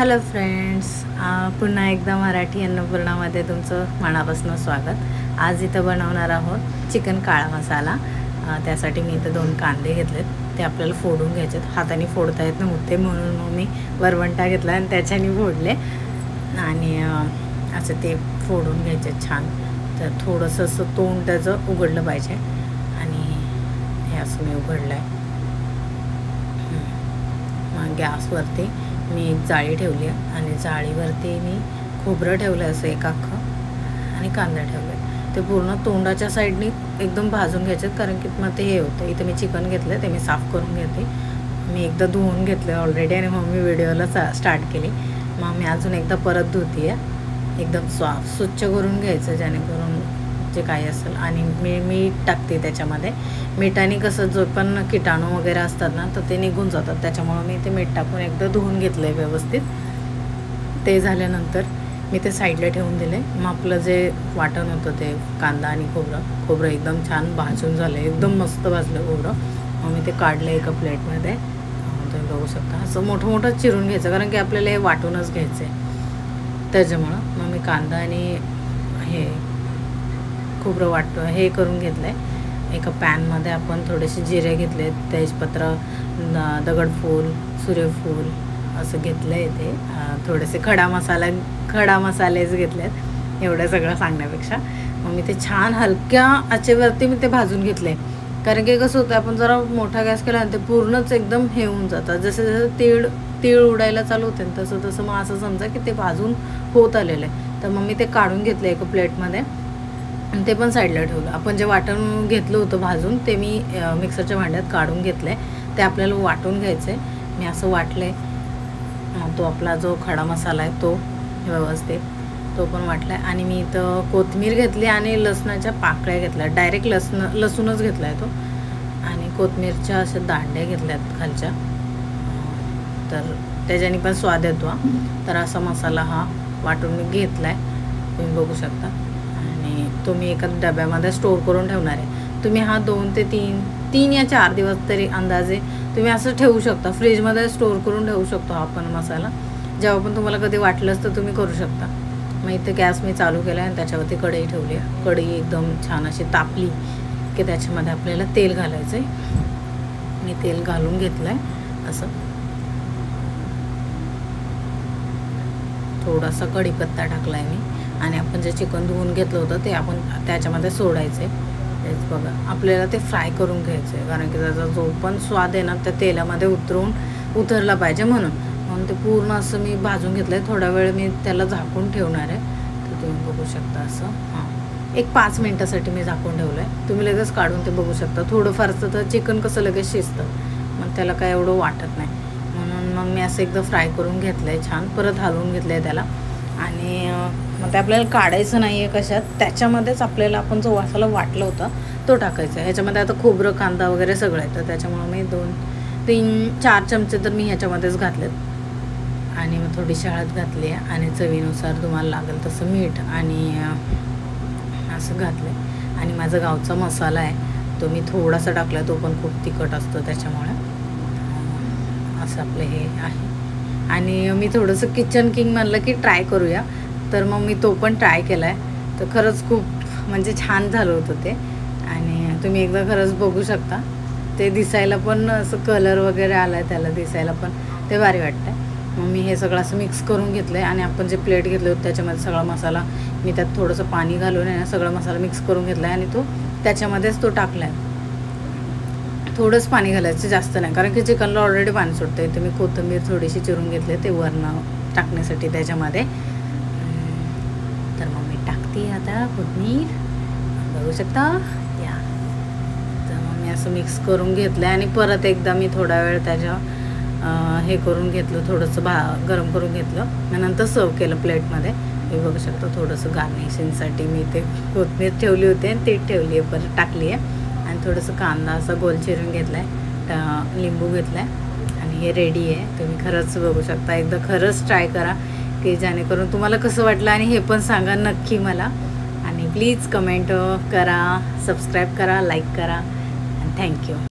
Hello friends, पुन्हा एकदा मराठी अन्नपूर्णामध्ये तुमचं मनापासून स्वागत। आज इथं बनवणार आहोत चिकन काळा मसाला। त्यासाठी मी इथं 2 कांदे घेतलेत, ते आपल्याला फोडून घ्यायचेत। हाताने फोडता येत नव्हते म्हणून मग मी वरवंटा घेतला आणि त्याच्याने फोडले आणि असं ते फोडून घ्यायचे छान। तर थोडंसं असं तोंड त्याचं उघडलं पाहिजे आणि हे असं मी उघडलं आहे। मग गॅसवरती मी एक जाळी ठेवली आहे आणि जाळीवरती मी खोबरं ठेवलं असं एक अख्खं आणि कांदा ठेवले। ते पूर्ण तोंडाच्या साईडनी एकदम भाजून घ्यायचे, कारण की मग ते हे होतं। इथे मी चिकन घेतलं, ते मी साफ करून घेते। मी एकदा धुवून घेतलं ऑलरेडी आणि मग मी व्हिडिओला स्टार्ट केली। मग मी अजून एकदा परत धुते आहे, एकदम स्वच्छ करून घ्यायचं जेणेकरून जे काही असेल। आणि मी मीठ टाकते त्याच्यामध्ये। मिठाने कसं जो पण किटाणू वगैरे असतात ना तर ते निघून जातात, त्याच्यामुळे मी ते मीठ टाकून एकदा धुवून घेतलं आहे व्यवस्थित। ते झाल्यानंतर मी ते साईडला ठेवून दिले। मग आपलं जे वाटण होतं ते कांदा आणि खोबरं एकदम छान भाजून झालं, एकदम मस्त भाजलं खोबरं। मग मी ते काढलं एका प्लेटमध्ये, तुम्ही बघू शकता। असं मोठं चिरून घ्यायचं, कारण की आपल्याला हे वाटूनच घ्यायचं आहे त्याच्यामुळं। मग मी कांदा आणि हे खोबरं हे करून घेतलं आहे। एका पॅनमध्ये आपण थोडेसे जिरे घेतले, तेजपत्र, दगडफूल, सूर्यफूल असं घेतलं आहे। ते थोडेसे खडा मसालेच घेतलेत, एवढं सगळं सांगण्यापेक्षा। मग मी ते छान हलक्या आचेवरती मी ते भाजून घेतले, कारण की कसं होतं आपण जरा मोठा गॅस केला आणि ते पूर्णच एकदम हे होऊन जातात। जसं तीळ उडायला चालू होते तसं मग असं समजा की ते भाजून होत आलेलं आहे। तर मग मी ते काढून घेतलं एका प्लेटमध्ये आणि ते पण साईडला ठेवलं। आपण जे वाटण घेतलं होतं भाजून ते मी मिक्सरच्या भांड्यात काढून घेतलं आहे, ते आपल्याला वाटून घ्यायचं आहे। मी असं वाटलं आहे। मग तो आपला जो खडा मसाला आहे तो व्यवस्थित तो पण वाटला आहे। आणि मी इथं कोथिंबीर घेतली आणि लसणाच्या पाकळ्या घेतल्या, डायरेक्ट लसूणच घेतला आहे तो। आणि कोथिंबीरच्या अशा दांड्या घेतल्यात खालच्या, तर त्याच्याने पण स्वाद येतो। तर असा मसाला हा वाटून मी घेतला आहे, तुम्ही बघू शकता। आणि तो मी एका डब्यामध्ये स्टोर करून ठेवणार आहे। तुम्ही हा 2 ते 3 या 4 दिवस तरी अंदाजे तुम्ही असं ठेवू शकता, फ्रीजमध्ये स्टोर करून ठेवू शकतो हा पण मसाला। जेव्हा पण तुम्हाला कधी वाटलंच तर तुम्ही करू शकता। मग इथे गॅस मी चालू केला आणि त्याच्यावरती कढई ठेवली आहे। कढई एकदम छान अशी तापली की त्याच्यामध्ये आपल्याला तेल घालायचं आहे। मी तेल घालून घेतलं आहे असं, थोडासा कढीपत्ता टाकला आहे मी। आणि आपण जे चिकन धुवून घेतलं होतं ते आपण त्याच्यामध्ये सोडायचं आहे। तेच बघा, आपल्याला ते फ्राय करून घ्यायचं आहे, कारण की त्याचा जो पण स्वाद आहे ना त्या तेलामध्ये उतरला पाहिजे म्हणून ते पूर्ण असं मी भाजून घेतलं आहे। थोडा वेळ मी त्याला झाकून ठेवणार आहे, तर तुम्ही बघू शकता असं। एक 5 मिनटासाठी मी झाकून ठेवलं आहे, तुम्ही लगेच काढून ते बघू शकता। थोडंफारचं तर चिकन कसं लगेच शिजतं, मग त्याला काय एवढं वाटत नाही, म्हणून मग मी असं एकदा फ्राय करून घेतलं आहे छान। परत हलवून घेतलं आहे त्याला आणि मग ते आपल्याला काढायचं नाही आहे कशात, त्याच्यामध्येच आपल्याला आपण जो मसाला वाटलं होतं तो टाकायचा आहे। ह्याच्यामध्ये आता खोबरं, कांदा वगैरे सगळं आहे, तर त्याच्यामुळं मी 2-3-4 चमचे तर मी ह्याच्यामध्येच घातलेत। आणि मग थोडीशी हळद घातली आहे आणि चवीनुसार तुम्हाला लागेल तसं मीठ आणि असं घातलं आहे। आणि माझा गावचा मसाला आहे तो मी थोडासा टाकला, तो पण खूप तिखट असतो त्याच्यामुळे असं आपलं हे आहे। आणि मी थोडंसं किचन किंग म्हणलं की ट्राय करूया, तर मग मी तो पण ट्राय केला आहे। तर खरंच खूप म्हणजे छान झालं होतं ते, आणि तुम्ही एकदा खरंच बघू शकता। ते दिसायला पण असं कलर वगैरे आला आहे त्याला, दिसायला पण ते भारी वाटतं आहे। मग मी हे सगळं असं मिक्स करून घेतलं आहे आणि आपण जे प्लेट घेतले होते त्याच्यामध्ये सगळा मसाला मी त्यात थोडंसं पाणी घालून आहे ना सगळा मसाला मिक्स करून घेतला आहे आणि तो त्याच्यामध्येच तो टाकला आहे। थोडंच पाणी घालायचं, जास्त नाही, कारण की चिकनला ऑलरेडी पाणी सुटतं आहे। तर मी कोथिंबीर थोडीशी चिरून घेतली ते वरनं टाकण्यासाठी त्याच्यामध्ये। तर मग मी टाकते आता कोथिंबीर, बघू शकता या। तर मग मी असं मिक्स करून घेतलं आहे आणि परत एकदा मी थोडा वेळ त्याच्या हे करून घेतलं, थोडंसं गरम करून घेतलं आणि नंतर सर्व केलं प्लेटमध्ये। हे बघू शकता, थोडंसं गार्निशिंगसाठी मी ते कोथिंबीर ठेवली होती आणि ती ठेवली आहे, परत टाकली आहे। आणि थोडंसं कांदा असा गोल चिरून घेतला आहे, लिंबू घेतला आहे आणि हे रेडी आहे। तुम्ही खरंच बघू शकता, एकदा खरंच ट्राय करा की जेणेकरून तुम्हाला कसं वाटलं आणि हे पण सांगा नक्की मला। आणि प्लीज कमेंट करा, सबस्क्राईब करा, लाईक करा आणि थँक्यू।